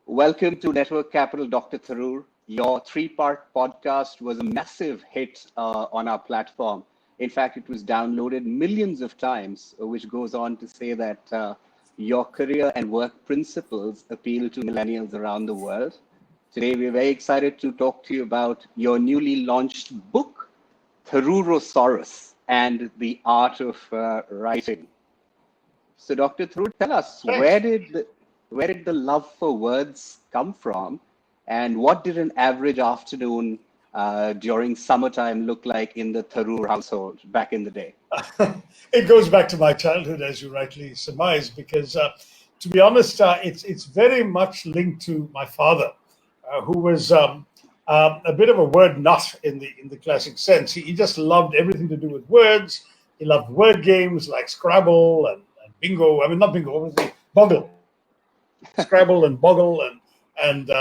Welcome to Network Capital, Dr. Tharoor. Your three-part podcast was a massive hit on our platform. In fact, it was downloaded millions of times, which goes on to say that your career and work principles appeal to millennials around the world. Today, we're very excited to talk to you about your newly launched book, Tharoorosaurus and the Art of Writing. So, Dr. Tharoor, tell us, Thanks. where did the love for words come from, and what did an average afternoon during summertime look like in the Tharoor household back in the day? It goes back to my childhood, as you rightly surmise, because to be honest, it's very much linked to my father, who was a bit of a word nut in the classic sense. He just loved everything to do with words. He loved word games like Scrabble and bingo. I mean, not bingo, obviously, Boggle. Scrabble and Boggle, and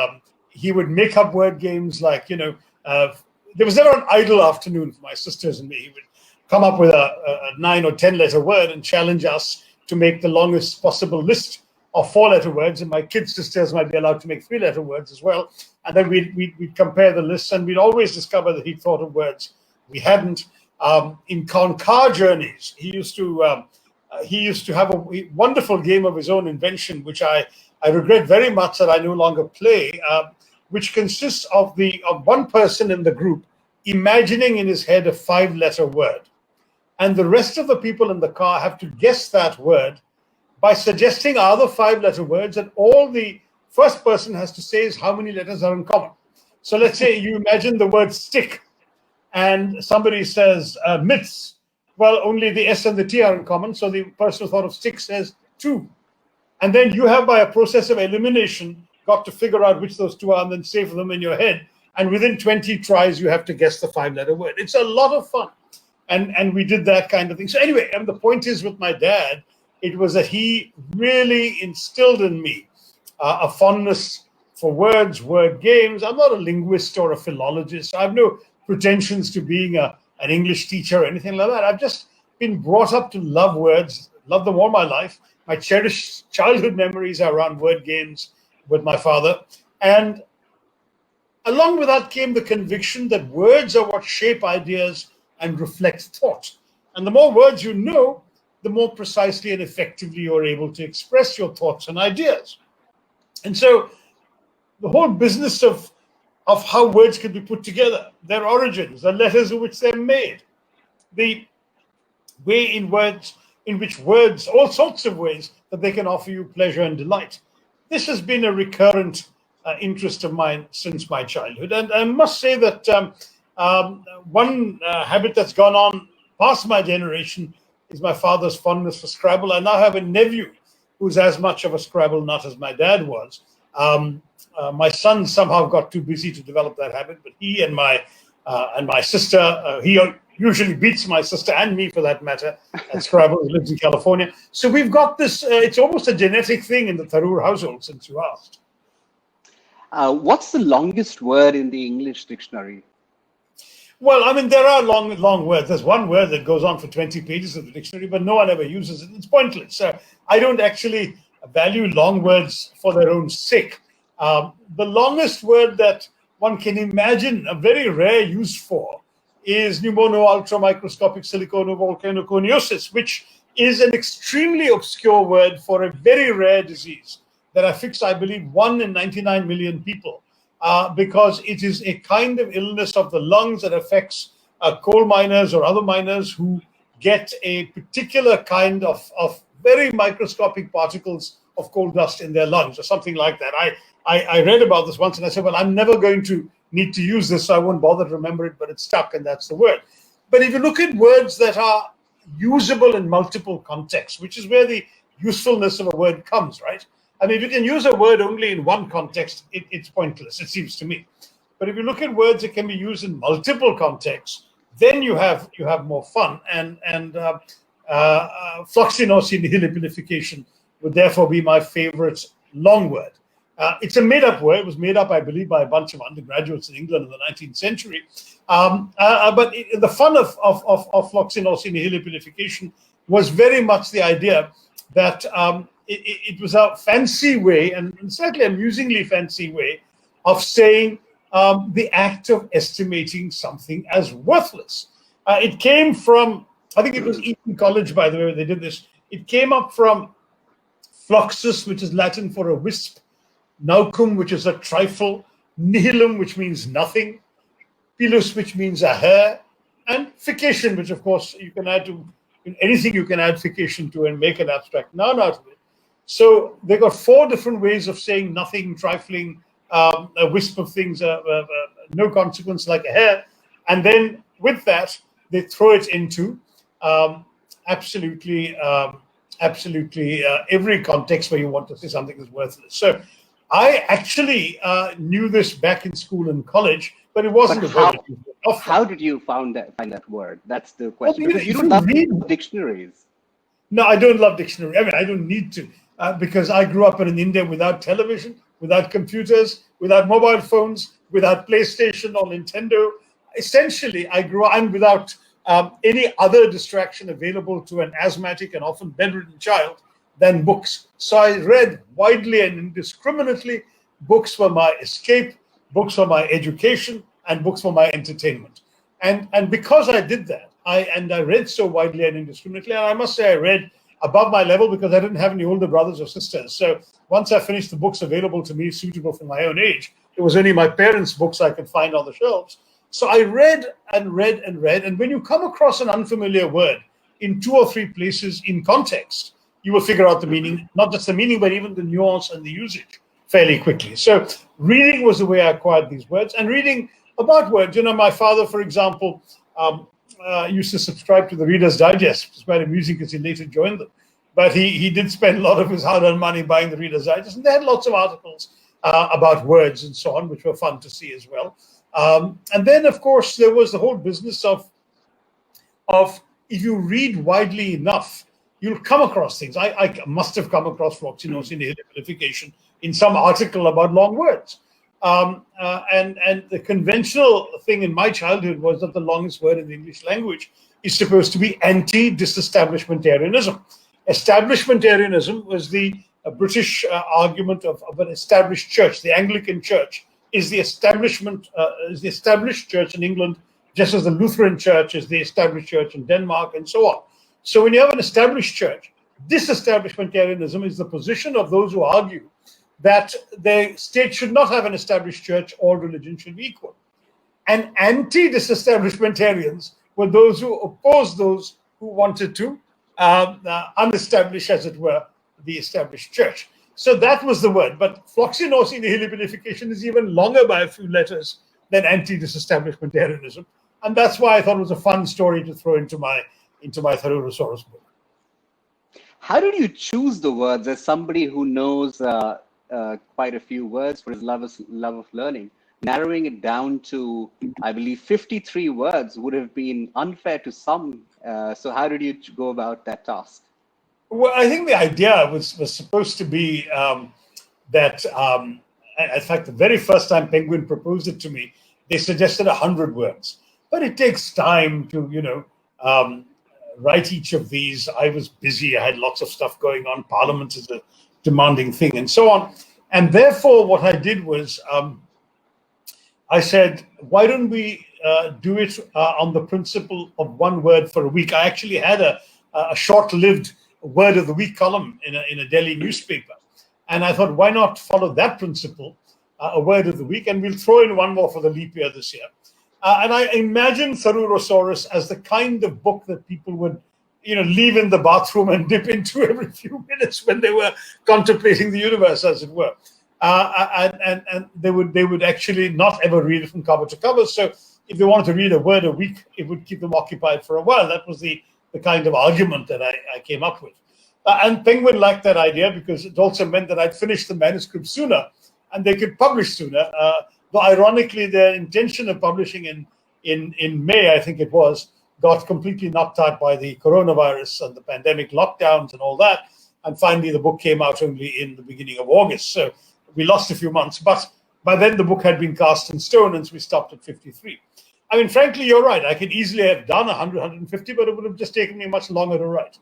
he would make up word games like, there was never an idle afternoon for my sisters and me. He would come up with a 9 or 10 letter word and challenge us to make the longest possible list of 4-letter words, and my kid sisters might be allowed to make 3-letter words as well. And then we'd compare the lists, and we'd always discover that he'd thought of words we hadn't. In car journeys, he used to have a wonderful game of his own invention, which I regret very much that I no longer play, which consists of one person in the group imagining in his head a 5-letter word. And the rest of the people in the car have to guess that word by suggesting other 5-letter words, and all the first person has to say is how many letters are in common. So let's say you imagine the word stick, and somebody says mitts. Well, only the S and the T are in common, so the person who thought of stick says 2. And then you have, by a process of elimination, got to figure out which those 2 are and then save them in your head. And within 20 tries, you have to guess the 5-letter word. It's a lot of fun. And we did that kind of thing. So anyway, and the point is with my dad, it was that he really instilled in me a fondness for words, word games. I'm not a linguist or a philologist. I have no pretensions to being an English teacher or anything like that. I've just been brought up to love words, love them all my life. My cherished childhood memories are around word games with my father. And along with that came the conviction that words are what shape ideas and reflect thought. And the more words you know, the more precisely and effectively you're able to express your thoughts and ideas. And so the whole business of how words can be put together, their origins, the letters in which they're made, the way in which words, all sorts of ways that they can offer you pleasure and delight. This has been a recurrent interest of mine since my childhood. And I must say that one habit that's gone on past my generation is my father's fondness for Scrabble. I now have a nephew who's as much of a Scrabble nut as my dad was. My son somehow got too busy to develop that habit, but he and my sister, he usually beats my sister and me for that matter at Scrabble. He lives in California. So we've got this, it's almost a genetic thing in the Tharoor household, since you asked. What's the longest word in the English dictionary? Well, I mean, there are long words. There's one word that goes on for 20 pages of the dictionary, but no one ever uses it. It's pointless. I don't actually value long words for their own sake. The longest word that one can imagine a very rare use for is pneumono-ultramicroscopic siliconovolcanoconiosis, which is an extremely obscure word for a very rare disease that affects, I believe, 1 in 99 million people, because it is a kind of illness of the lungs that affects coal miners or other miners who get a particular kind of very microscopic particles of coal dust in their lungs or something like that. I read about this once and I said, well, I'm never going to need to use this, so I won't bother to remember it, but it's stuck and that's the word. But if you look at words that are usable in multiple contexts, which is where the usefulness of a word comes, right? I mean, if you can use a word only in one context, it's pointless, it seems to me. But if you look at words that can be used in multiple contexts, then you have more fun. And Floccinauci nihilipilification would therefore be my favorite long word. It's a made-up word. It was made up, I believe, by a bunch of undergraduates in England in the 19th century. But the fun of Floccinauci nihilipilification was very much the idea that it was a fancy way, and certainly amusingly fancy way, of saying the act of estimating something as worthless. It came from, I think it was Eton College, by the way, where they did this. It came up from fluxus, which is Latin for a wisp, naucum, which is a trifle, nihilum, which means nothing, pilus, which means a hair, and fication, which of course you can add to anything you can add fication to and make an abstract noun out of it. So they got four different ways of saying nothing, trifling, a wisp of things, no consequence like a hair. And then with that, they throw it into absolutely every context where you want to say something is worthless. So I actually knew this back in school and college, but it wasn't But a word. how did you find that word? That's the question. Well, Because you don't love dictionaries. No, I don't love dictionary. I mean, I don't need to because I grew up in India without television, without computers, without mobile phones, without PlayStation or Nintendo. Essentially, I grew up and without any other distraction available to an asthmatic and often bedridden child than books. So I read widely and indiscriminately. Books were my escape, books were my education, and books were my entertainment. And because I did that, I read so widely and indiscriminately, and I must say I read above my level because I didn't have any older brothers or sisters. So once I finished the books available to me, suitable for my own age, it was only my parents' books I could find on the shelves. So I read and read and read. And when you come across an unfamiliar word in 2 or 3 places in context, you will figure out the meaning, not just the meaning, but even the nuance and the usage fairly quickly. So reading was the way I acquired these words, and reading about words. You know, my father, for example, used to subscribe to the Reader's Digest. It's quite amusing because he later joined them. But he did spend a lot of his hard-earned money buying the Reader's Digest, and they had lots of articles about words and so on, which were fun to see as well. And then, of course, there was the whole business of if you read widely enough, you'll come across things. I must have come across fascination nihilipilification in some article about long words. And the conventional thing in my childhood was that the longest word in the English language is supposed to be anti-disestablishmentarianism. Establishmentarianism was the British argument of an established church. The Anglican Church is the established church in England, just as the Lutheran Church is the established church in Denmark, and so on. So when you have an established church, disestablishmentarianism is the position of those who argue that the state should not have an established church, all religion should be equal. And anti-disestablishmentarians were those who opposed those who wanted to unestablish, as it were, the established church. So that was the word. But floxinosi nihilipilification is even longer by a few letters than anti-disestablishmentarianism. And that's why I thought it was a fun story to throw into my Tharoorosaurus book. How did you choose the words as somebody who knows quite a few words for his love of learning? Narrowing it down to, I believe, 53 words would have been unfair to some. So how did you go about that task? Well, I think the idea was supposed to be that, in fact, the very first time Penguin proposed it to me, they suggested 100 words. But it takes time to, write each of these. I was busy. I had lots of stuff going on. Parliament is a demanding thing and so on. And therefore, what I did was I said, why don't we do it on the principle of one word for a week? I actually had a short-lived word of the week column in a Delhi newspaper. And I thought, why not follow that principle, a word of the week, and we'll throw in one more for the leap year this year. And I imagine Tharoorosaurus as the kind of book that people would, leave in the bathroom and dip into every few minutes when they were contemplating the universe, as it were. And they would actually not ever read it from cover to cover. So if they wanted to read a word a week, it would keep them occupied for a while. That was the kind of argument that I came up with. And Penguin liked that idea because it also meant that I'd finish the manuscript sooner and they could publish sooner. Though ironically, their intention of publishing in May, I think it was, got completely knocked out by the coronavirus and the pandemic lockdowns and all that. And finally, the book came out only in the beginning of August. So we lost a few months. But by then, the book had been cast in stone, and so we stopped at 53. I mean, frankly, you're right. I could easily have done 100, 150, but it would have just taken me much longer to write.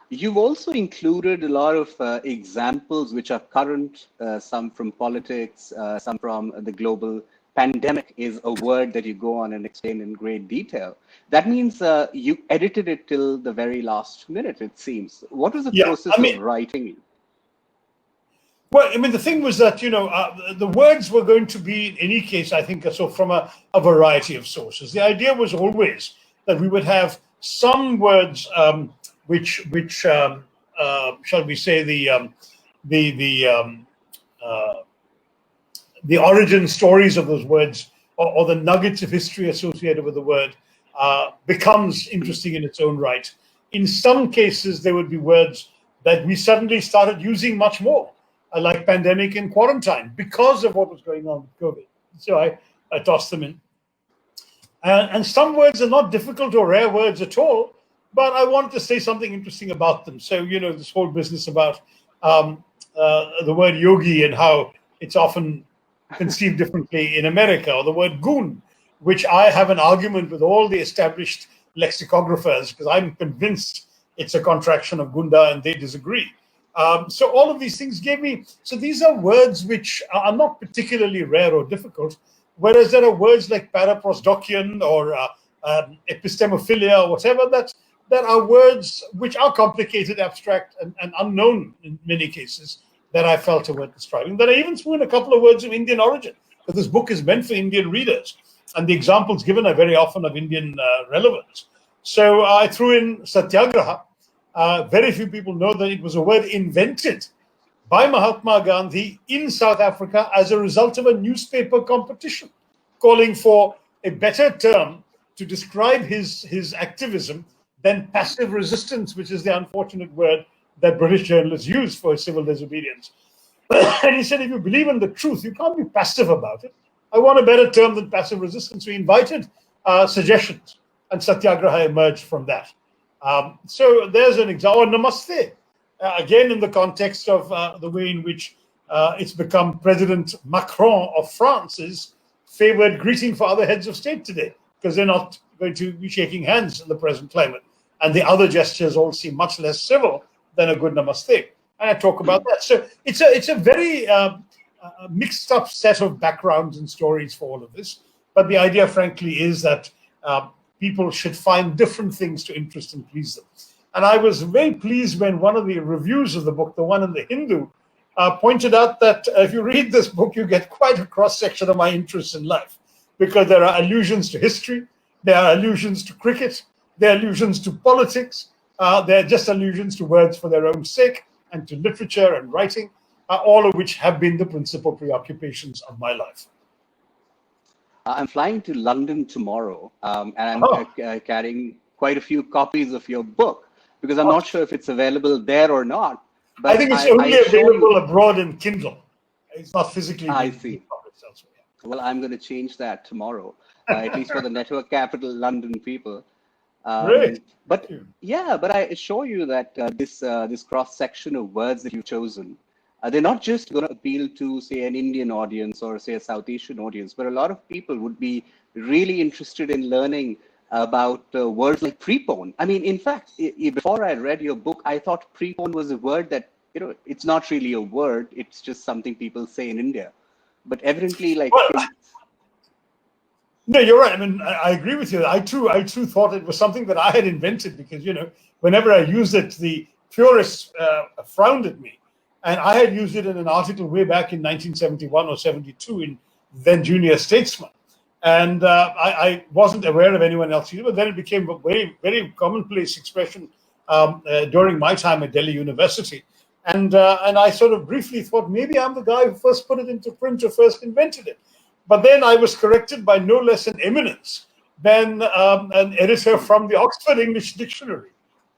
You've also included a lot of examples which are current, some from politics, some from the global pandemic is a word that you go on and explain in great detail. That means you edited it till the very last minute, it seems. What was the Yeah, process I of mean, writing it? well, I mean, the thing was that, the words were going to be, in any case, I think, so from a variety of sources. The idea was always that we would have some words which shall we say, the uh, the origin stories of those words, or the nuggets of history associated with the word, becomes interesting in its own right. In some cases, there would be words that we suddenly started using much more, like pandemic and quarantine, because of what was going on with COVID. So I tossed them in. And some words are not difficult or rare words at all, but I wanted to say something interesting about them. So, this whole business about the word yogi and how it's often conceived differently in America, or the word goon, which I have an argument with all the established lexicographers because I'm convinced it's a contraction of gunda and they disagree. So all of these things gave me, so these are words which are not particularly rare or difficult, whereas there are words like paraprosdokian or epistemophilia or whatever that are words which are complicated, abstract, and unknown in many cases, that I felt were worth describing. Then I even threw in a couple of words of Indian origin, because this book is meant for Indian readers, and the examples given are very often of Indian relevance. So I threw in satyagraha. Very few people know that it was a word invented by Mahatma Gandhi in South Africa as a result of a newspaper competition, calling for a better term to describe his activism than passive resistance, which is the unfortunate word that British journalists use for civil disobedience. And he said, if you believe in the truth, you can't be passive about it. I want a better term than passive resistance. We invited suggestions, and satyagraha emerged from that. So there's an example. Or namaste, again, in the context of the way in which it's become President Macron of France's favored greeting for other heads of state today, because they're not going to be shaking hands in the present climate. And the other gestures all seem much less civil than a good namaste. And I talk about that. So it's a very mixed up set of backgrounds and stories for all of this. But the idea, frankly, is that people should find different things to interest and please them. And I was very pleased when one of the reviews of the book, the one in the Hindu, pointed out that if you read this book, you get quite a cross section of my interests in life, because there are allusions to history, there are allusions to cricket, there are allusions to politics, there are just allusions to words for their own sake, and to literature and writing, all of which have been the principal preoccupations of my life. I'm flying to London tomorrow, and Oh, I'm carrying quite a few copies of your book, because I'm not sure if it's available there or not. I But think it's I only assure you, available abroad in Kindle. It's not physically I being see. published elsewhere. Well, I'm going to change that tomorrow, at least for the Network Capital London people. Great. But Thank you. yeah, but I assure you that this cross section of words that you've chosen, they're not just going to appeal to, say, an Indian audience or, say, a South Asian audience, but a lot of people would be really interested in learning about words like prepone. I mean, in fact, before I read your book, I thought prepone was a word that, it's not really a word. It's just something people say in India. But evidently, like Well, from no, you're right. I mean, I agree with you. I too thought it was something that I had invented, because whenever I used it, the purists frowned at me, and I had used it in an article way back in 1971 or 72 in then Junior Statesman, and I wasn't aware of anyone else using it. But then it became a very very commonplace expression during my time at Delhi University, and I sort of briefly thought maybe I'm the guy who first put it into print or first invented it. But then I was corrected by no less an eminence than an editor from the Oxford English Dictionary,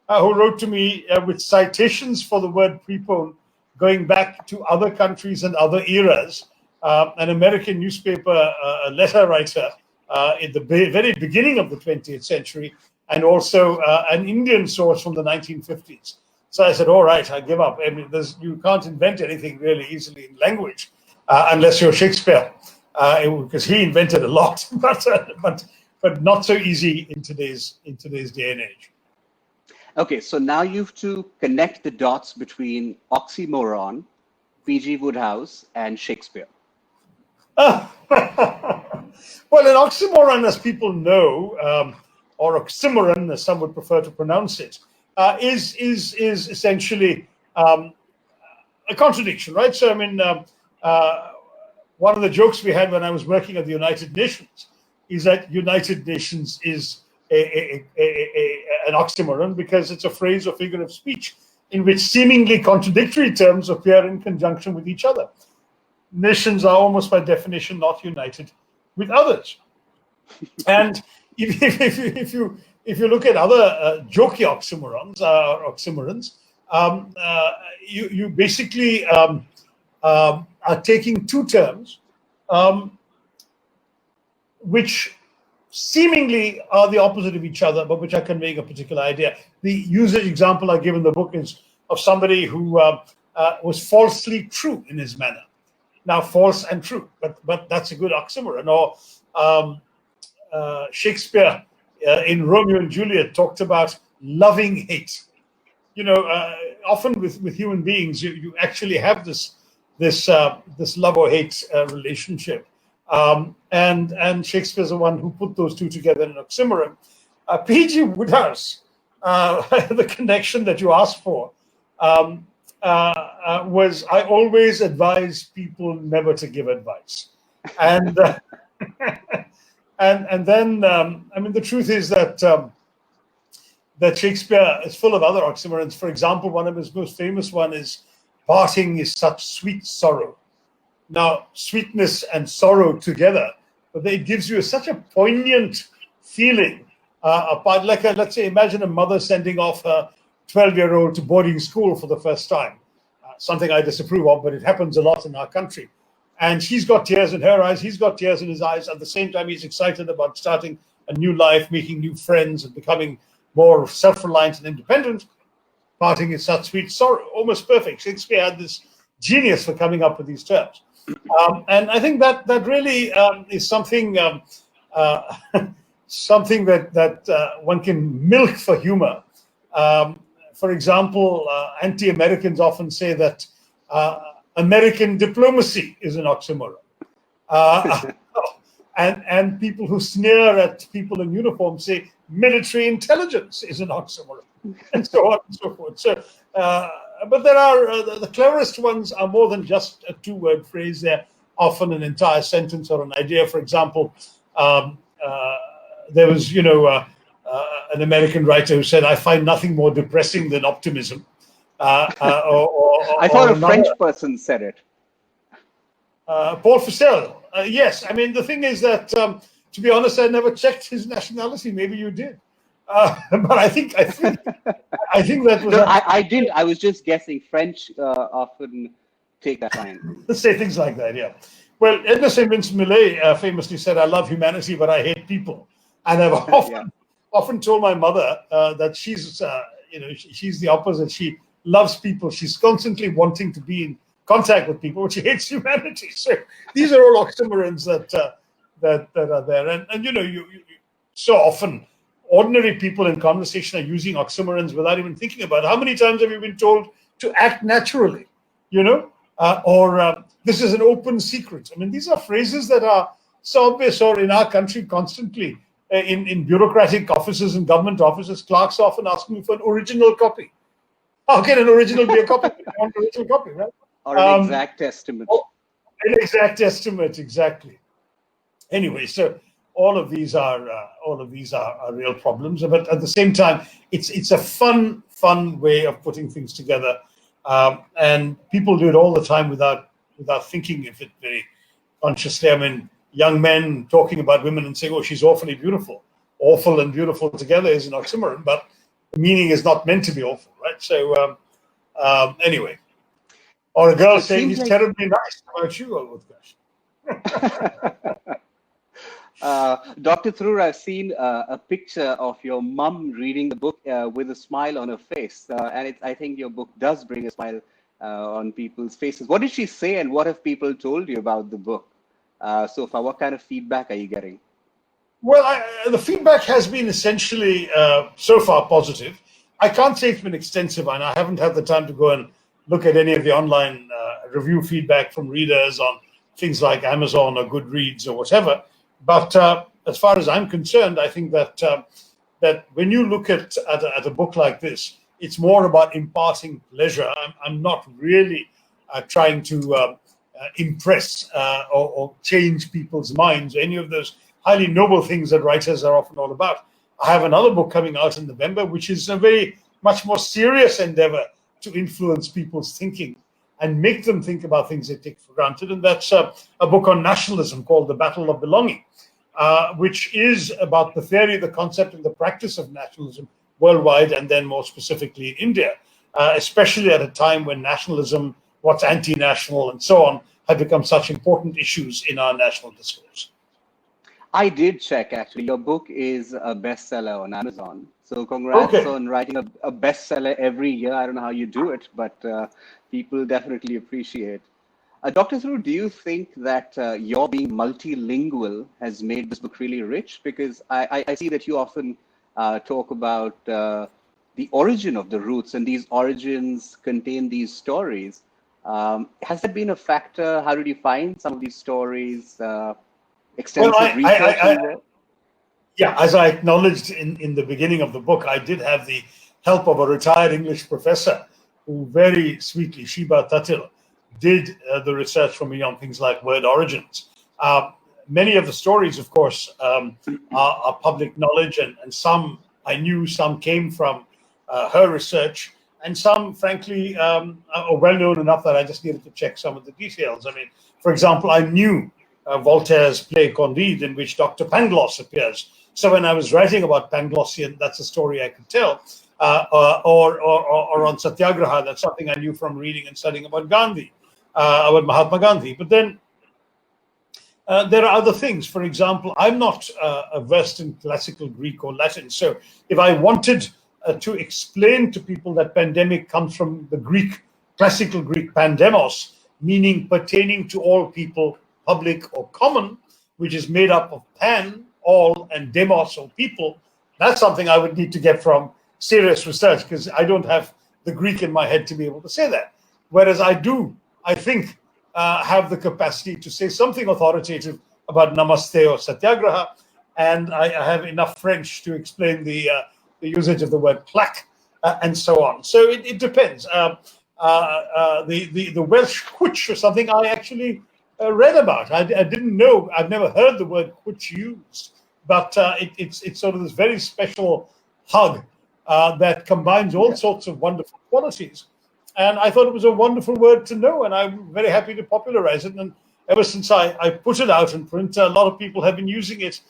who wrote to me with citations for the word prepone going back to other countries and other eras. An American newspaper letter writer in the very beginning of the 20th century, and also an Indian source from the 1950s. So I said, all right, I give up. I mean, you can't invent anything really easily in language unless you're Shakespeare. Because he invented a lot, but not so easy in today's day and age. Okay, so now you have to connect the dots between Oxymoron, P.G. Wodehouse, and Shakespeare. Well, an oxymoron, as people know, or oxymoron, as some would prefer to pronounce it, is essentially a contradiction, right? So, I mean, one of the jokes we had when I was working at the United Nations is that United Nations is an oxymoron because it's a phrase or figure of speech in which seemingly contradictory terms appear in conjunction with each other. Nations are almost by definition not united with others. And if you look at other jokey oxymorons, you basically are taking two terms which seemingly are the opposite of each other, but which are conveying a particular idea. The usage example I give in the book is of somebody who was falsely true in his manner. Now, false and true, but that's a good oxymoron. Or Shakespeare in Romeo and Juliet talked about loving hate. You know, often with human beings, you actually have this love or hate relationship. And Shakespeare's the one who put those two together in an oxymoron. P.G. Wodehouse, the connection that you asked for, was I always advise people never to give advice. And and then, I mean, the truth is that that Shakespeare is full of other oxymorons. For example, one of his most famous one is parting is such sweet sorrow. Now, sweetness and sorrow together, but it gives you such a poignant feeling. Let's say, imagine a mother sending off her 12-year-old to boarding school for the first time. Something I disapprove of, but it happens a lot in our country. And she's got tears in her eyes, he's got tears in his eyes. At the same time, he's excited about starting a new life, making new friends, and becoming more self-reliant and independent. Parting is such sweet sorrow, almost perfect. Shakespeare had this genius for coming up with these terms. And I think that really is something something that one can milk for humor. For example, anti-Americans often say that American diplomacy is an oxymoron. And people who sneer at people in uniform say military intelligence is an oxymoron, and so on and so forth. So, but there are the cleverest ones are more than just a two-word phrase. They're often an entire sentence or an idea. For example, there was, an American writer who said, "I find nothing more depressing than optimism." I thought a French person said it. Paul Fussell. Yes, I mean the thing is that, to be honest, I never checked his nationality. Maybe you did, but I think that was. No, I didn't. I was just guessing. French often take that line. Let's say things like that. Yeah. Well, Edna St. Vincent Millay famously said, "I love humanity, but I hate people," and I've often told my mother that she's she's the opposite. She loves people. She's constantly wanting to be in contact with people, but she hates humanity. So these are all oxymorons that are there. And you so often ordinary people in conversation are using oxymorons without even thinking about it. How many times have you been told to act naturally? Or this is an open secret. I mean, these are phrases that are so obvious, or in our country constantly in bureaucratic offices and government offices, clerks are often asking you for an original copy. How can an original be a copy? I want an original copy, right? Or an exact estimate. An exact estimate, exactly. Anyway, so all of these are real problems, but at the same time, it's a fun way of putting things together, and people do it all the time without thinking of it very consciously. I mean, young men talking about women and saying, "Oh, she's awfully beautiful." Awful and beautiful together is an oxymoron, but the meaning is not meant to be awful, right? So anyway. Or a girl saying he's terribly nice. How about you, Utkarsh? Dr. Tharoor, I've seen a picture of your mum reading the book with a smile on her face. And I think your book does bring a smile on people's faces. What did she say, and what have people told you about the book so far? What kind of feedback are you getting? Well, the feedback has been essentially so far positive. I can't say it's been extensive, and I haven't had the time to go and look at any of the online review feedback from readers on things like Amazon or Goodreads or whatever. But as far as I'm concerned, I think that that when you look at a book like this, it's more about imparting pleasure. I'm not really trying to impress or change people's minds, any of those highly noble things that writers are often all about. I have another book coming out in November, which is a very much more serious endeavor to influence people's thinking and make them think about things they take for granted. And that's a book on nationalism called The Battle of Belonging, which is about the theory, the concept, and the practice of nationalism worldwide, and then more specifically in India, especially at a time when nationalism, what's anti-national, and so on, have become such important issues in our national discourse. I did check, actually. Your book is a bestseller on Amazon. So congrats on writing a bestseller every year. I don't know how you do it, but people definitely appreciate. Dr. Tharoor, do you think that your being multilingual has made this book really rich? Because I see that you often talk about the origin of the roots, and these origins contain these stories. Has that been a factor? How did you find some of these stories? Extensive research? Yeah, as I acknowledged in the beginning of the book, I did have the help of a retired English professor who very sweetly, Shiba Tatil, did the research for me on things like word origins. Many of the stories, of course, are public knowledge, and some I knew, some came from her research, and some, frankly, are well known enough that I just needed to check some of the details. I mean, for example, I knew Voltaire's play Candide, in which Dr. Pangloss appears. So when I was writing about Panglossian, that's a story I could tell. Or on Satyagraha, that's something I knew from reading and studying about Gandhi, about Mahatma Gandhi. But then there are other things. For example, I'm not versed in classical Greek or Latin. So if I wanted to explain to people that pandemic comes from the Greek, classical Greek pandemos, meaning pertaining to all people, public or common, which is made up of pan, all, and demos, or people, that's something I would need to get from serious research, because I don't have the Greek in my head to be able to say that. Whereas I do, I think, have the capacity to say something authoritative about Namaste or Satyagraha, and I have enough French to explain the usage of the word claque, and so on. So it depends. The Welsh quitch or something I actually read about. I didn't know. I've never heard the word quitch used, but it's sort of this very special hug that combines all sorts of wonderful qualities. And I thought it was a wonderful word to know, and I'm very happy to popularize it. And ever since I put it out in print, a lot of people have been using it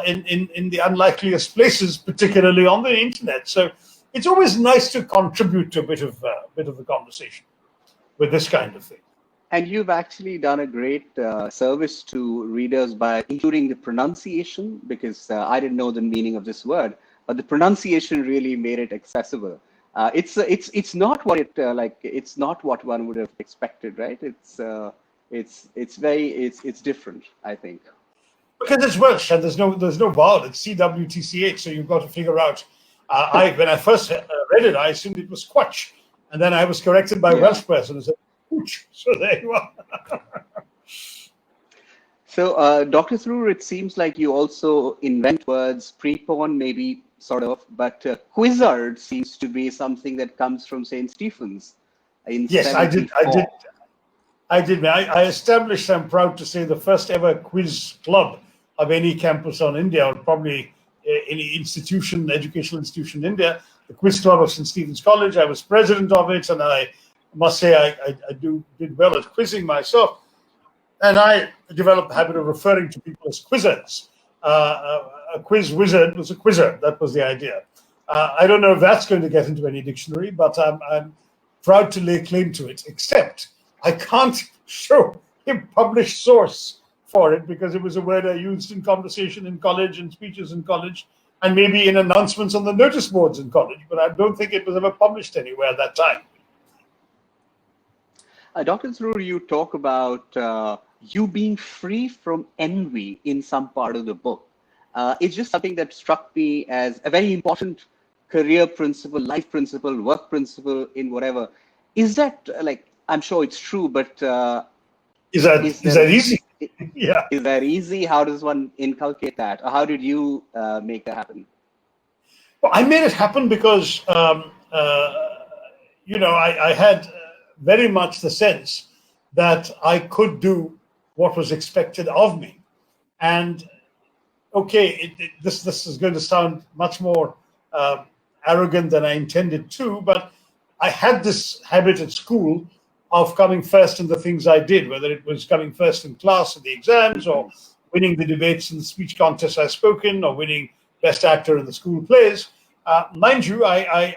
in the unlikeliest places, particularly on the internet. So it's always nice to contribute to a bit of the conversation with this kind of thing. And you've actually done a great service to readers by including the pronunciation, because I didn't know the meaning of this word, but the pronunciation really made it accessible. It's not what it's not what one would have expected, right? It's different, I think. Because it's Welsh and there's no vowel. It's CWTCH, so you've got to figure out. When I first read it, I assumed it was quatch, and then I was corrected by a Welsh person and said, "Pooch." So there you are. So, Dr. Tharoor, it seems like you also invent words, pre-porn maybe, sort of, but quizzard seems to be something that comes from St. Stephen's. Yes, I did. I established, I'm proud to say, the first ever quiz club of any campus on India, or probably any educational institution in India, the Quiz Club of St. Stephen's College. I was president of it, and I must say I did well at quizzing myself. And I developed the habit of referring to people as quizzers. A quiz wizard was a quizzer. That was the idea. I don't know if that's going to get into any dictionary, but I'm proud to lay claim to it, except I can't show a published source for it because it was a word I used in conversation in college and speeches in college and maybe in announcements on the notice boards in college, but I don't think it was ever published anywhere at that time. Dr. Tharoor, you talk about you being free from envy in some part of the book. It's just something that struck me as a very important career principle, life principle, work principle in whatever. Is that like, I'm sure it's true, but is Is there that easy? Yeah. is that easy? How does one inculcate that? Or how did you make that happen? Well, I made it happen because I had very much the sense that I could do what was expected of me. And okay, this is going to sound much more arrogant than I intended to, but I had this habit at school of coming first in the things I did, whether it was coming first in class in the exams, or winning the debates and the speech contests I spoke in, or winning best actor in the school plays. Mind you, I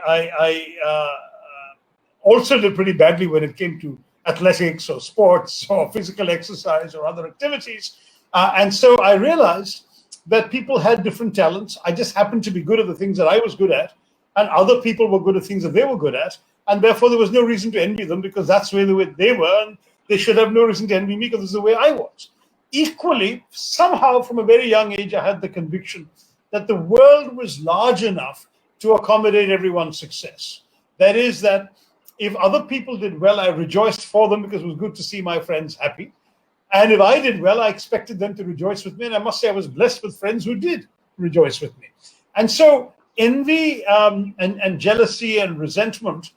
also did pretty badly when it came to athletics or sports or physical exercise or other activities. And so I realized that people had different talents. I just happened to be good at the things that I was good at, and other people were good at things that they were good at. And therefore, there was no reason to envy them, because that's the way they were. And they should have no reason to envy me, because this is the way I was. Equally, somehow from a very young age, I had the conviction that the world was large enough to accommodate everyone's success. That is, that if other people did well, I rejoiced for them, because it was good to see my friends happy. And if I did well, I expected them to rejoice with me. And I must say, I was blessed with friends who did rejoice with me. And so envy and jealousy and resentment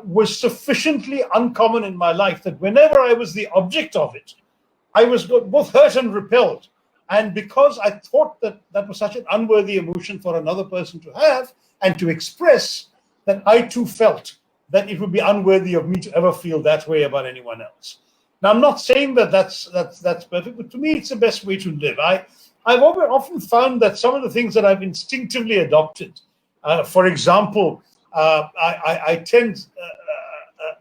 was sufficiently uncommon in my life that whenever I was the object of it, I was both hurt and repelled. And because I thought that that was such an unworthy emotion for another person to have and to express, that I too felt that it would be unworthy of me to ever feel that way about anyone else. Now, I'm not saying that that's perfect, but to me, it's the best way to live. I've often found that some of the things that I've instinctively adopted, for example, I tend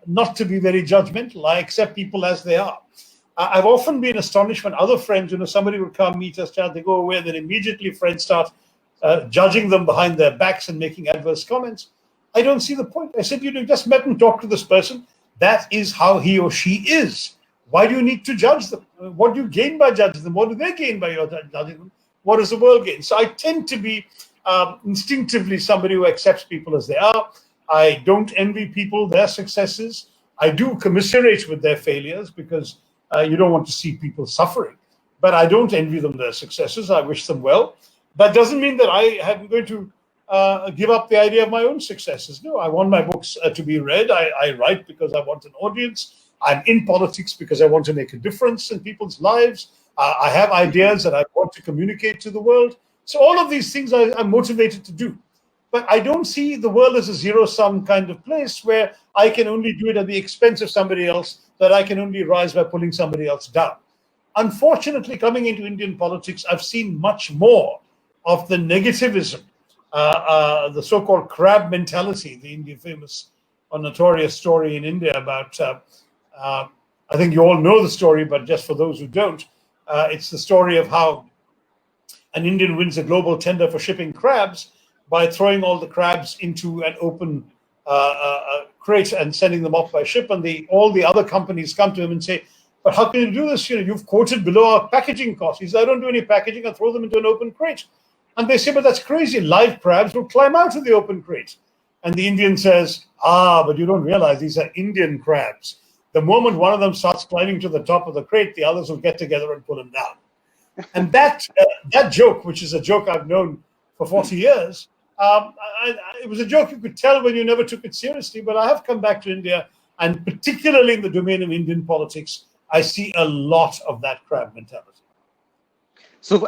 not to be very judgmental. I accept people as they are. I've often been astonished when other friends, somebody would come meet us, chat, they go away, and then immediately friends start judging them behind their backs and making adverse comments. I don't see the point. I said, you just met and talked to this person. That is how he or she is. Why do you need to judge them? What do you gain by judging them? What do they gain by your judging them? What does the world gain? So I tend to be instinctively somebody who accepts people as they are. I don't envy people their successes. I do commiserate with their failures, because you don't want to see people suffering. But I don't envy them their successes. I wish them well. That doesn't mean that I am going to give up the idea of my own successes. No, I want my books to be read. I write because I want an audience. I'm in politics because I want to make a difference in people's lives. I have ideas that I want to communicate to the world. So all of these things I'm motivated to do. But I don't see the world as a zero-sum kind of place where I can only do it at the expense of somebody else, that I can only rise by pulling somebody else down. Unfortunately, coming into Indian politics, I've seen much more of the negativism, the so-called crab mentality, the Indian famous or notorious story in India about, I think you all know the story, but just for those who don't, it's the story of how an Indian wins a global tender for shipping crabs by throwing all the crabs into an open crate and sending them off by ship. And all the other companies come to him and say, but how can you do this? You've quoted below our packaging costs. He says, I don't do any packaging. I throw them into an open crate. And they say, but that's crazy. Live crabs will climb out of the open crate. And the Indian says, but you don't realize these are Indian crabs. The moment one of them starts climbing to the top of the crate, the others will get together and pull him down. And that joke, which is a joke I've known for 40 years, it was a joke you could tell when you never took it seriously. But I have come back to India, and particularly in the domain of Indian politics, I see a lot of that crab mentality. So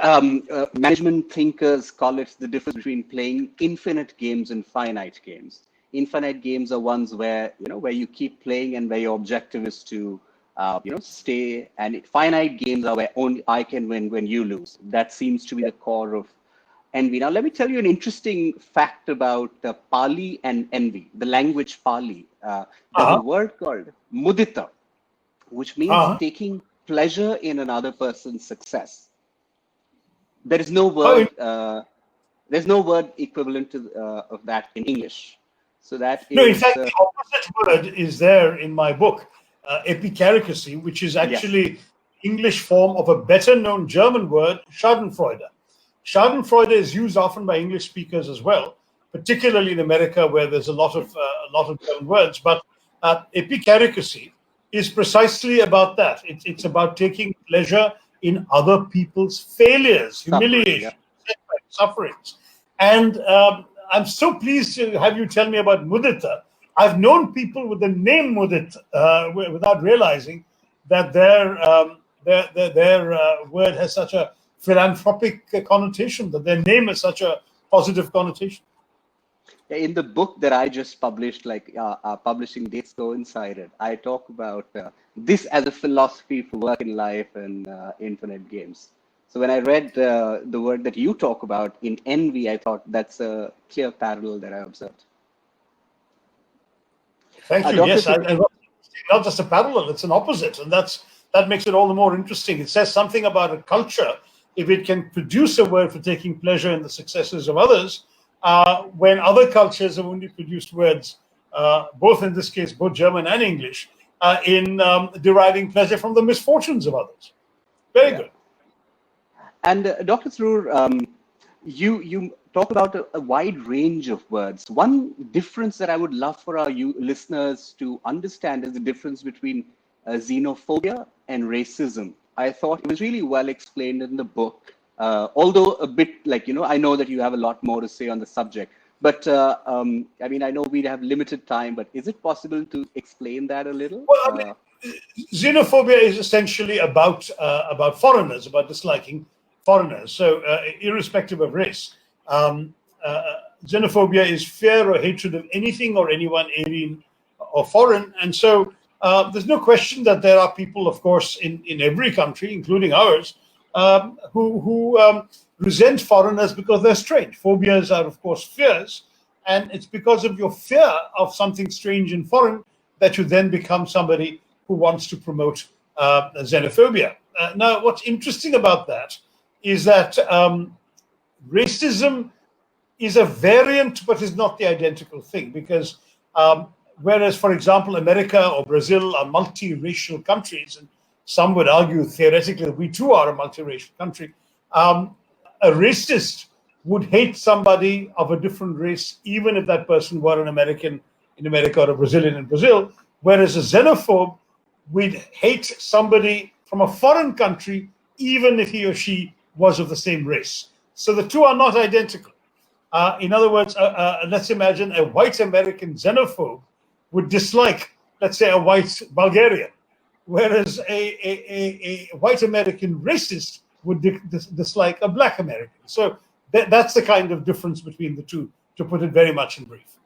management thinkers call it the difference between playing infinite games and finite games. Infinite games are ones where you keep playing and where your objective is to stay. And finite games are where only I can win when you lose. That seems to be the core of envy. Now, let me tell you an interesting fact about Pali and envy, the language Pali. There's a word called mudita, which means taking pleasure in another person's success. There is no word. There's no word equivalent to of that in English. So that is, no. In fact, the opposite word is there in my book, epicaricacy, which is actually English form of a better-known German word, Schadenfreude. Schadenfreude is used often by English speakers as well. particularly in America, where there's a lot of German words. But epicaricacy is precisely about that. It's about taking pleasure in other people's failures, Suffering, yeah. humiliation, sufferings. And I'm so pleased to have you tell me about mudita. I've known people with the name mudita without realizing that their word has such a philanthropic connotation, that their name has such a positive connotation. In the book that I just published, like our publishing dates coincided, I talk about this as a philosophy for work in life and infinite games. So when I read the word that you talk about in envy, I thought that's a clear parallel that I observed. Thank you. Dr. Yes, not just a parallel; it's an opposite, and that makes it all the more interesting. It says something about a culture if it can produce a word for taking pleasure in the successes of others, when other cultures have only produced words, both in this case, both German and English, in deriving pleasure from the misfortunes of others. Very good. And Dr. Tharoor, you talk about a wide range of words. One difference that I would love for our listeners to understand is the difference between xenophobia and racism. I thought it was really well explained in the book, although a bit like, I know that you have a lot more to say on the subject. But I mean, I know we have limited time, but is it possible to explain that a little? Well, I mean, xenophobia is essentially about foreigners, about disliking foreigners. So irrespective of race, xenophobia is fear or hatred of anything or anyone alien or foreign. And so there's no question that there are people, of course, in every country, including ours, who resent foreigners because they're strange. Phobias are, of course, fears. And it's because of your fear of something strange and foreign that you then become somebody who wants to promote xenophobia. Now, what's interesting about that is that racism is a variant, but is not the identical thing. Because whereas, for example, America or Brazil are multiracial countries, and some would argue theoretically that we too are a multiracial country, a racist would hate somebody of a different race, even if that person were an American in America or a Brazilian in Brazil, whereas a xenophobe would hate somebody from a foreign country, even if he or she was of the same race. So the two are not identical. In other words, let's imagine a white American xenophobe would dislike, let's say, a white Bulgarian, whereas a white American racist would dislike a black American. So that's the kind of difference between the two, to put it very much in brief.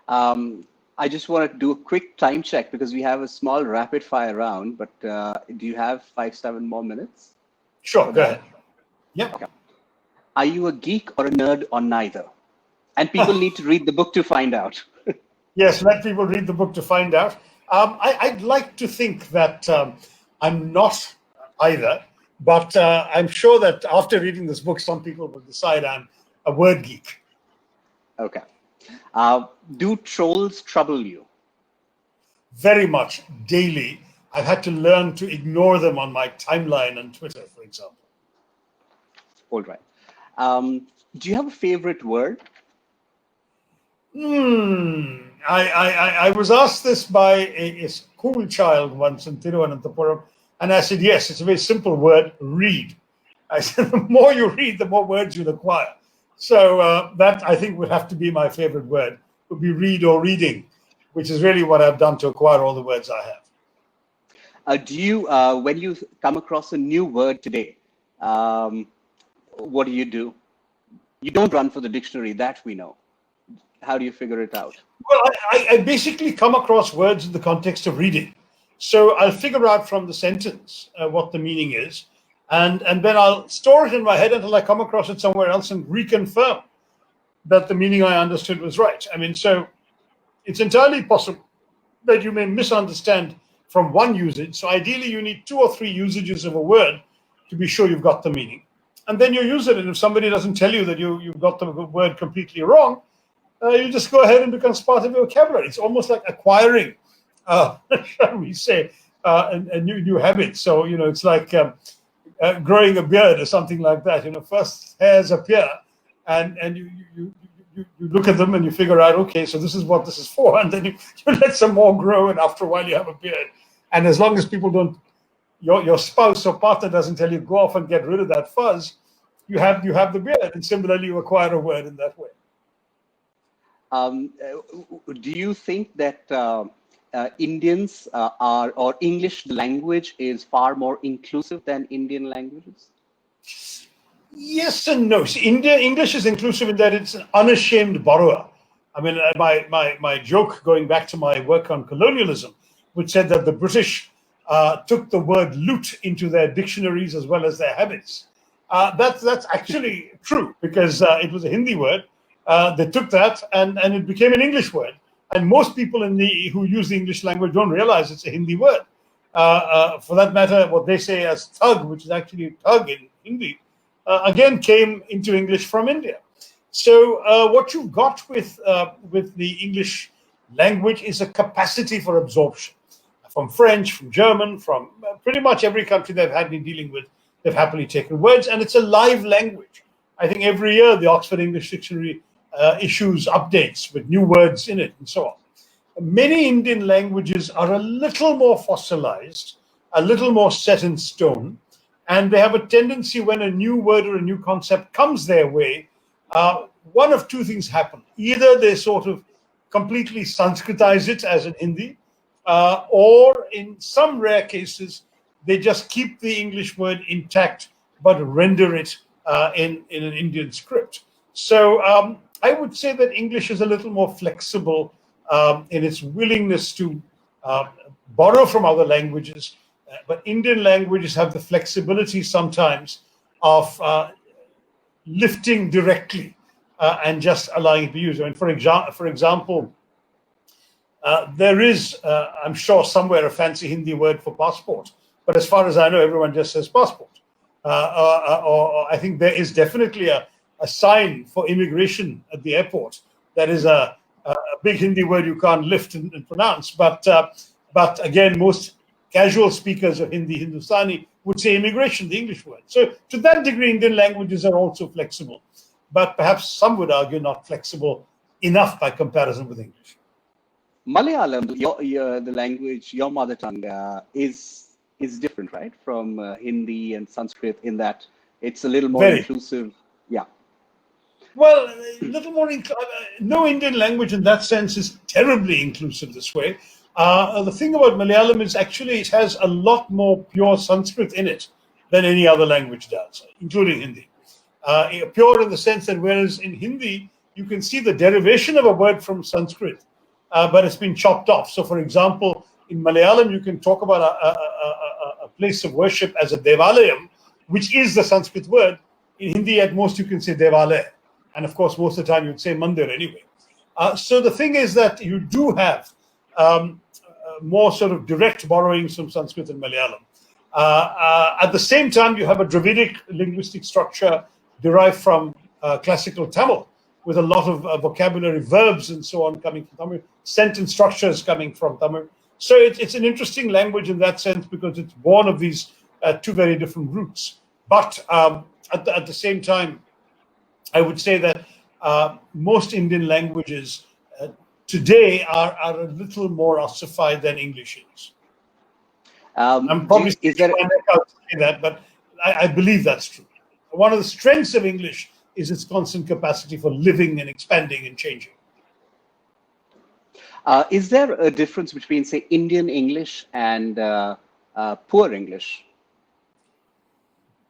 I just want to do a quick time check because we have a small rapid fire round, but do you have 5-7 more minutes? Sure, go ahead. Yeah. Okay. Are you a geek or a nerd or neither? And people need to read the book to find out. Yes, let people read the book to find out. I'd like to think that I'm not either, but I'm sure that after reading this book, some people will decide I'm a word geek. Okay. Do trolls trouble you? Very much, daily. I've had to learn to ignore them on my timeline on Twitter, for example. All right. Do you have a favorite word? I was asked this by a school child once in Thiruvananthapuram, and I said, yes, it's a very simple word, read. I said, the more you read, the more words you'll acquire. So that, I think, would have to be my favorite word, would be read or reading, which is really what I've done to acquire all the words I have. Do you, when you come across a new word today, what do? You don't run for the dictionary, that we know. How do you figure it out? Well, I basically come across words in the context of reading. So I'll figure out from the sentence what the meaning is, and then I'll store it in my head until I come across it somewhere else and reconfirm that the meaning I understood was right. I mean, so it's entirely possible that you may misunderstand from one usage. So ideally, you need 2 or 3 usages of a word to be sure you've got the meaning. And then you use it. And if somebody doesn't tell you that you've got the word completely wrong, you just go ahead and it becomes part of your vocabulary. It's almost like acquiring, shall we say, a new habit. So, it's like growing a beard or something like that. First hairs appear and you you look at them and you figure out, okay, so this is what this is for, and then you let some more grow, and after a while you have a beard. And as long as people don't, your spouse or partner doesn't tell you go off and get rid of that fuzz, you have the beard, and similarly you acquire a word in that way. Do you think that Indians or English language is far more inclusive than Indian languages? Yes and no. See, English is inclusive in that it's an unashamed borrower. I mean, my joke going back to my work on colonialism, which said that the British took the word loot into their dictionaries as well as their habits. That's actually true, because it was a Hindi word. They took that and it became an English word. And most people who use the English language don't realize it's a Hindi word. For that matter, what they say as thug, which is actually thug in Hindi, again came into English from India. So what you've got with the English language is a capacity for absorption. From French, from German, from pretty much every country they've had been dealing with, they've happily taken words, and it's a live language. I think every year the Oxford English Dictionary issues updates with new words in it and so on. Many Indian languages are a little more fossilized, a little more set in stone, and they have a tendency, when a new word or a new concept comes their way, one of two things happen. Either they sort of completely Sanskritize it, as in Hindi, or in some rare cases, they just keep the English word intact, but render it in an Indian script. So I would say that English is a little more flexible in its willingness to borrow from other languages, but Indian languages have the flexibility sometimes of lifting directly and just allowing it to be used. I mean, for example, there is, I'm sure, somewhere a fancy Hindi word for passport, but as far as I know, everyone just says passport. Or I think there is definitely a sign for immigration at the airport. That is a big Hindi word you can't lift and pronounce. But again, most casual speakers of Hindi, Hindustani, would say immigration, the English word. So to that degree, Indian languages are also flexible. But perhaps some would argue not flexible enough by comparison with English. Malayalam, the language, your mother tongue, is different, right, from Hindi and Sanskrit, in that it's a little more inclusive. Yeah. Well, a little more. No Indian language in that sense is terribly inclusive this way. The thing about Malayalam is actually it has a lot more pure Sanskrit in it than any other language does, including Hindi. Pure in the sense that whereas in Hindi, you can see the derivation of a word from Sanskrit, but it's been chopped off. So, for example, in Malayalam, you can talk about a place of worship as a devalayam, which is the Sanskrit word. In Hindi, at most, you can say devalaya. And of course, most of the time, you'd say mandir anyway. So the thing is that you do have more sort of direct borrowings from Sanskrit and Malayalam. At the same time, you have a Dravidic linguistic structure derived from classical Tamil, with a lot of vocabulary, verbs and so on coming from Tamil, sentence structures coming from Tamil. So it's an interesting language in that sense, because it's born of these two very different roots. But at the same time, I would say that most Indian languages today are a little more ossified than English is. I'm probably saying that, but I believe that's true. One of the strengths of English is its constant capacity for living and expanding and changing. Is there a difference between, say, Indian English and poor English?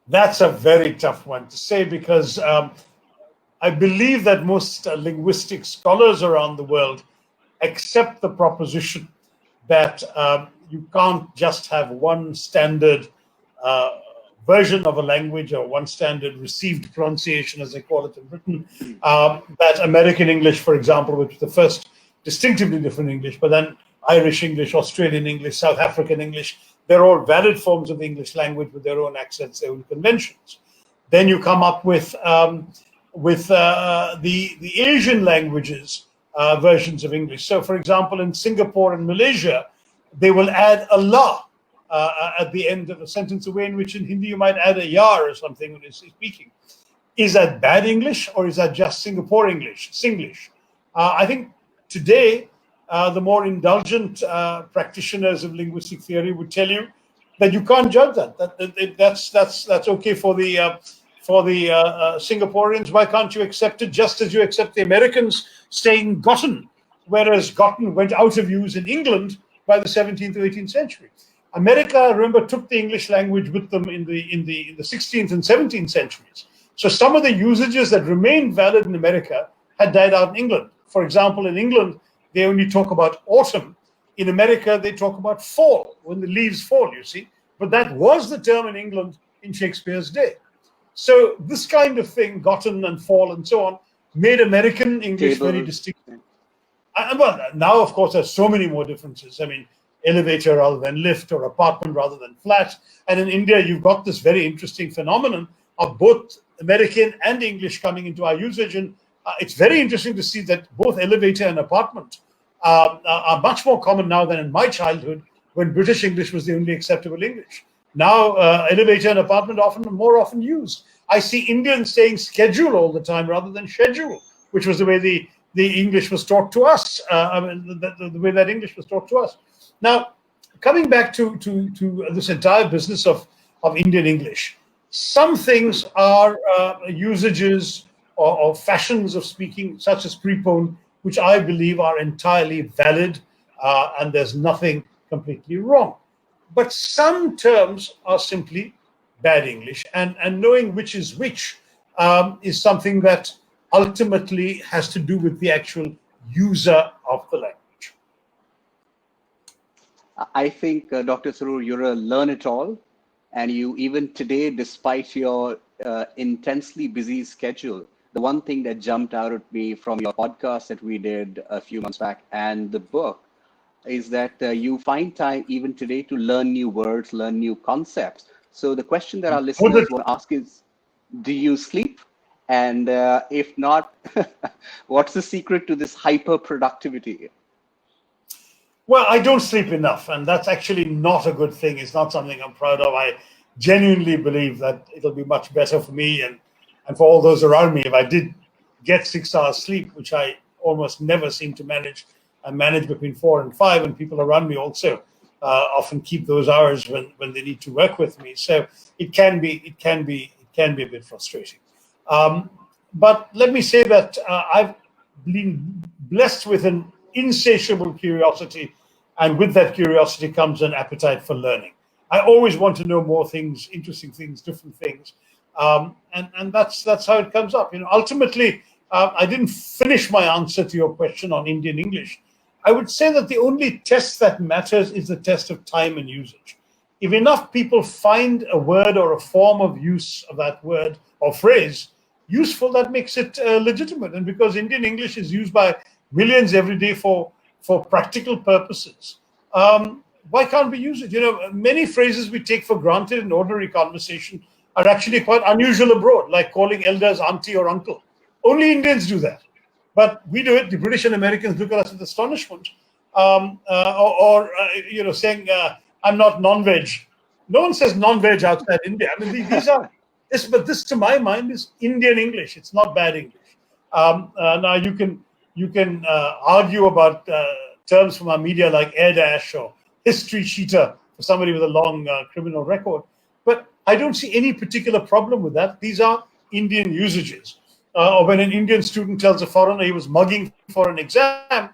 That's a very tough one to say, because I believe that most linguistic scholars around the world accept the proposition that you can't just have one standard version of a language, or one standard received pronunciation, as they call it in Britain. That American English, for example, which is the first distinctively different English, but then Irish English, Australian English, South African English, they're all valid forms of the English language with their own accents, their own conventions. Then you come up with the Asian languages versions of English. So, for example, in Singapore and Malaysia, they will add a la at the end of a sentence, a way in which in Hindi you might add a ya or something when you're speaking. Is that bad English or is that just Singapore English, Singlish? I think today the more indulgent practitioners of linguistic theory would tell you that you can't judge that. That's okay for the Singaporeans. Why can't you accept it just as you accept the Americans saying gotten, whereas gotten went out of use in England by the 17th or 18th century. America, remember, took the English language with them in the 16th and 17th centuries. So some of the usages that remained valid in America had died out in England. For example, in England, they only talk about autumn. In America, they talk about fall, when the leaves fall, you see. But that was the term in England in Shakespeare's day. So this kind of thing, gotten and fall and so on, made American English very distinct. And well, now, of course, there's so many more differences. I mean, elevator rather than lift, or apartment rather than flat. And in India, you've got this very interesting phenomenon of both American and English coming into our usage. And it's very interesting to see that both elevator and apartment are much more common now than in my childhood, when British English was the only acceptable English. Now, elevator and apartment are more often used. I see Indians saying schedule all the time rather than schedule, which was the way the English was taught to us. The way that English was taught to us. Now, coming back to this entire business of Indian English, some things are usages or fashions of speaking, such as prepone, which I believe are entirely valid, and there's nothing completely wrong. But some terms are simply bad English, and knowing which is which is something that ultimately has to do with the actual user of the language. I think, Dr. Tharoor, you're a learn-it-all, and you even today, despite your intensely busy schedule, the one thing that jumped out at me from your podcast that we did a few months back and the book is that you find time even today to learn new words, learn new concepts. So the question that our listeners will ask is, do you sleep? And if not, what's the secret to this hyper productivity? Well, I don't sleep enough, and that's actually not a good thing. It's not something I'm proud of. I genuinely believe that it'll be much better for me and for all those around me if I did get 6 hours sleep, which I almost never seem to manage. I manage between 4 and 5, and people around me also often keep those hours when they need to work with me. So it can be a bit frustrating. But let me say that I've been blessed with an insatiable curiosity, and with that curiosity comes an appetite for learning. I always want to know more things, interesting things, different things, and that's how it comes up. Ultimately, I didn't finish my answer to your question on Indian English. I would say that the only test that matters is the test of time and usage. If enough people find a word or a form of use of that word or phrase useful, that makes it legitimate. And because Indian English is used by millions every day for practical purposes, why can't we use it? Many phrases we take for granted in ordinary conversation are actually quite unusual abroad, like calling elders auntie or uncle. Only Indians do that. But we do it. The British and Americans look at us with astonishment. Saying, I'm not non-veg. No one says non-veg outside India. I mean, these are... But this, to my mind, is Indian English. It's not bad English. Now, you can argue about terms from our media like air dash or history cheater for somebody with a long criminal record. But I don't see any particular problem with that. These are Indian usages. Or when an Indian student tells a foreigner he was mugging for an exam,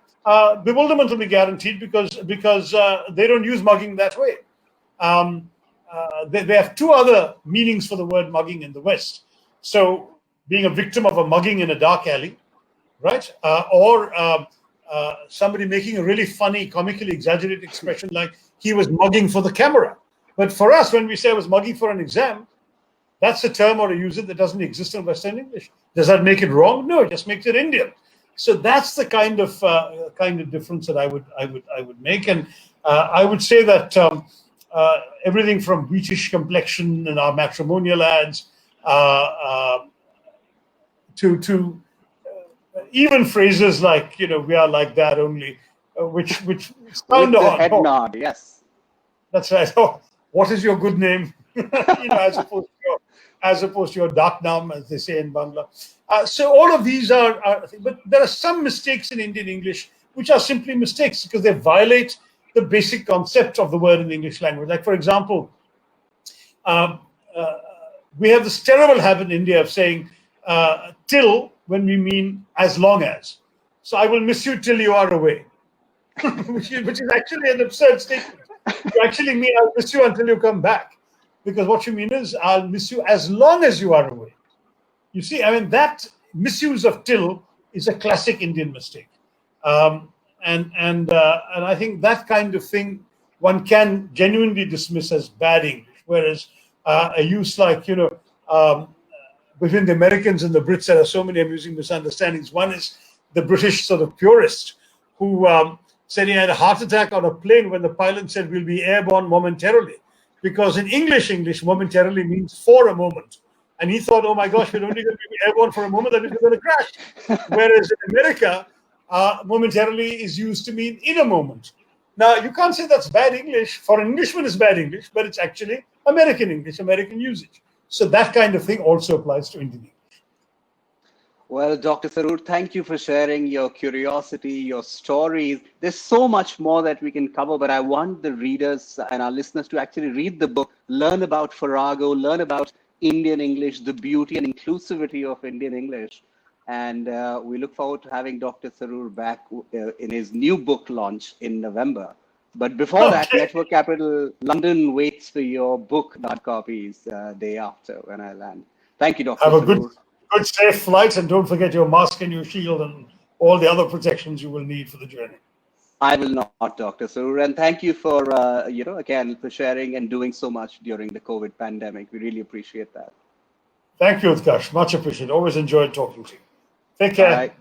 bewilderment will be guaranteed because they don't use mugging that way. They have two other meanings for the word mugging in the West. So being a victim of a mugging in a dark alley, right? Or somebody making a really funny, comically exaggerated expression like he was mugging for the camera. But for us, when we say I was mugging for an exam, that's a term or a usage that doesn't exist in Western English. Does that make it wrong? No, it just makes it Indian. So that's the kind of difference that I would make. And I would say that everything from wheatish complexion in our matrimonial ads to even phrases like we are like that only, which sound odd. Head nod, yes. That's right. Oh, what is your good name? As opposed to as opposed to your dak naam, as they say in Bangla. So all of these but there are some mistakes in Indian English which are simply mistakes because they violate the basic concept of the word in the English language. Like, for example, um, uh, we have this terrible habit in India of saying till when we mean as long as. So I will miss you till you are away, which is actually an absurd statement. You actually mean I'll miss you until you come back, because what you mean is I'll miss you as long as you are away. You see, I mean, that misuse of till is a classic Indian mistake. And I think that kind of thing one can genuinely dismiss as bad English, whereas a use like, between the Americans and the Brits, there are so many amusing misunderstandings. One is the British sort of purist who said he had a heart attack on a plane when the pilot said we'll be airborne momentarily, because in English momentarily means for a moment. And he thought, oh my gosh, we're only going to be airborne for a moment, that means we're going to crash. Whereas in America, momentarily is used to mean in a moment. Now, you can't say that's bad English. For an Englishman, it's bad English, but it's actually American English, American usage. So that kind of thing also applies to Indian English. Well, Dr. Tharoor, thank you for sharing your curiosity, your stories. There's so much more that we can cover, but I want the readers and our listeners to actually read the book, learn about Farrago, learn about Indian English, the beauty and inclusivity of Indian English. And we look forward to having Dr. Tharoor back in his new book launch in November. But before that, Network Capital London waits for your book, hard copies, day after when I land. Thank you, Dr. Have a Tharoor. good safe flight, and don't forget your mask and your shield and all the other protections you will need for the journey. I will not, Dr. Tharoor, and thank you for again for sharing and doing so much during the COVID pandemic. We really appreciate that. Thank you, Utkarsh. Much appreciated. Always enjoyed talking to you. Take care. Bye.